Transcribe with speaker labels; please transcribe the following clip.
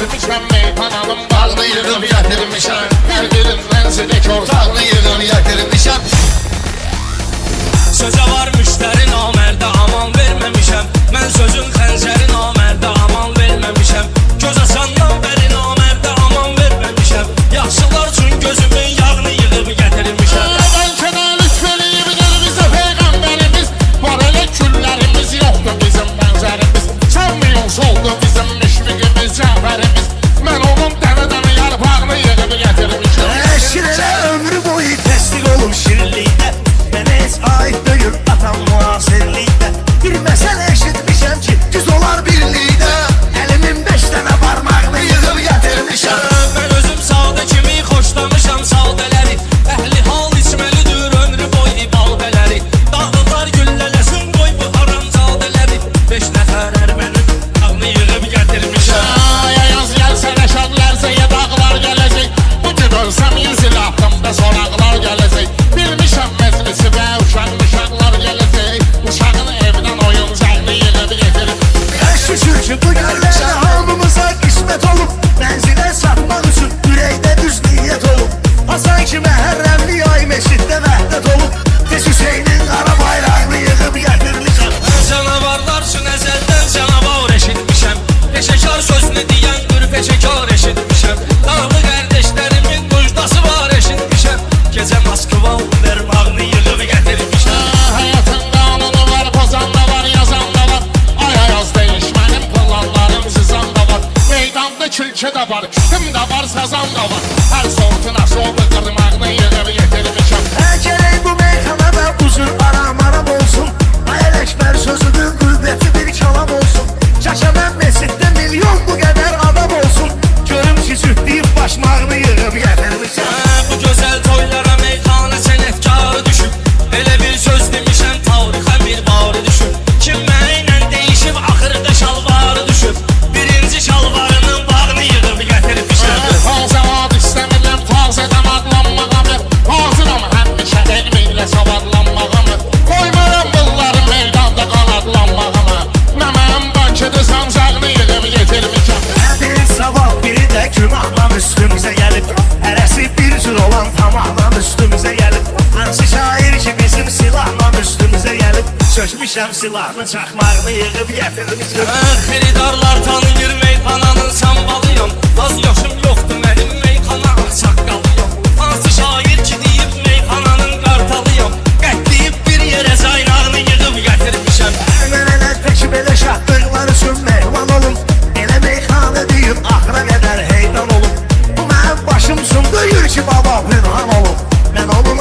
Speaker 1: getirmişəm meyxananın bağını yığıb gətirmişəm. Hər birindən zidək ortağını yığıb gətirmişəm.
Speaker 2: Sözə var müştəri namərdə aman verməmişəm. Mən sözün xəncəri namərdə aman verməmişəm. Göz açandan bəri namərdə aman verməmişəm. Yaxşılar üçün gözümün yağını yığıb gətirmişəm.
Speaker 1: Bəlkə də lütf eləyibdir bizə peyğəmbərimiz. Var elə küllərimiz yoxdur bizim bənzərimiz. Çalmıyoruz oldu bizim müşfiqimiz, cəfərimiz. Mən onun dənə-dənə yarpağını yığıb gətirmişəm.
Speaker 3: Eşir elə ömrü boyu təsdiq olun şirinlikdə. Mənə heç aid deyil atam müasirlikdə. Bir məsələ eşitmişəm ki, düz olar birlikdə. Əlimin 5 dənə barmağını yığıb gətirmişəm.
Speaker 2: Mən özüm sadə kimi xoşlamışam sadələri. Əhli hal içməlidir ömrü boyu balbələri. Dağlar güllələsin qoy bu haram cadələri. 5 nəfər ermənin ağını yığıb gətirmişəm.
Speaker 1: Yaz gəlsə nəşədlərsə ya dağlar gələcək. Bu gün ölsəm 100 il haqqımda soraqlar gələcək. Bilmişəm məclisi və uşaqlar gələcək. Uşağın evdən oyuncağını yığıb gətirib.
Speaker 3: Şükür ki bu günlərdə hamımıza qismət olub. Mənzilə satmaq üçün ürəkdə düz niyyət olub. Hasan ki məhərrəmli ay meşiddə vəhdət olub. Tez Hüseynin qara bayrağını yığıb gətirmişəm.
Speaker 2: Canavarlar üçün əzəldən canavar eşitmişəm. Peşəkar sözünü deyən bir peşəkar eşitmişəm. Dağlı qardeşlərimin müjdası var eşitmişəm. Gecə Moskva vermağını yığıb gətirmişəm.
Speaker 1: Həyatın qanunu var, pozan da var, yazan da var. Ay-ayaz değişmənin planlarım sızan da var. Meydanda külçə də var, kim də var, sazan da var. Hər sortun asobu qırmağını yığıb getirmişəm.
Speaker 3: Gərək bu meyxanada uzun aram olsun. Ay Ələkbər sözünün qüvvəti bir kalam olsun. Çaşanan mesiddə milyon bu qədər adam olsun. Görüm ki cütləyib başmağını yığıb gətirmişəm.
Speaker 2: Bu gözəl toylara meyxana sənətkarı düşüb. Elə bir söz demişəm tarixə bir barı düşüb. Kim mənə deyişib axırda şalvarı düşüb. Birinci şalvarının bağını yığıb gətirmişəm.
Speaker 1: Fazəvad istəmirəm, fazədən adlanmağamı. Hazıram həmişə elmiylə savadlanmağamı. Qoymaram bunların meydanda qanadlanmağamı. Məməm Bakıda sancağını yığıb getirmişəm.
Speaker 3: Bir savab biri də günahla üstümüzə gəlib. Hərəsi bir cür olan tamahla üstümüzə gəlib. Hansı şair ki bizim silahla üstümüzə gəlib. Çökmüşəm silahını çaxmağını yığıb gətirmişəm.
Speaker 2: Xiridarlar tanıyır meyxananın sambalıyam. Az yaşım yoxdur mənim meyxana ağsaqqalıyam. Hansı şair ki deyib meyxananın qartalıyam. Qətliyib bir yerə zaynağını yığıb gətirmişəm.
Speaker 3: Mən elə tək belə şahdıqlar üçün mehman olum. Elə meyxana deyib axıra qədər heyran olum. Bu mənim başım üçün döyür ki baba pünhan olum. Mən onu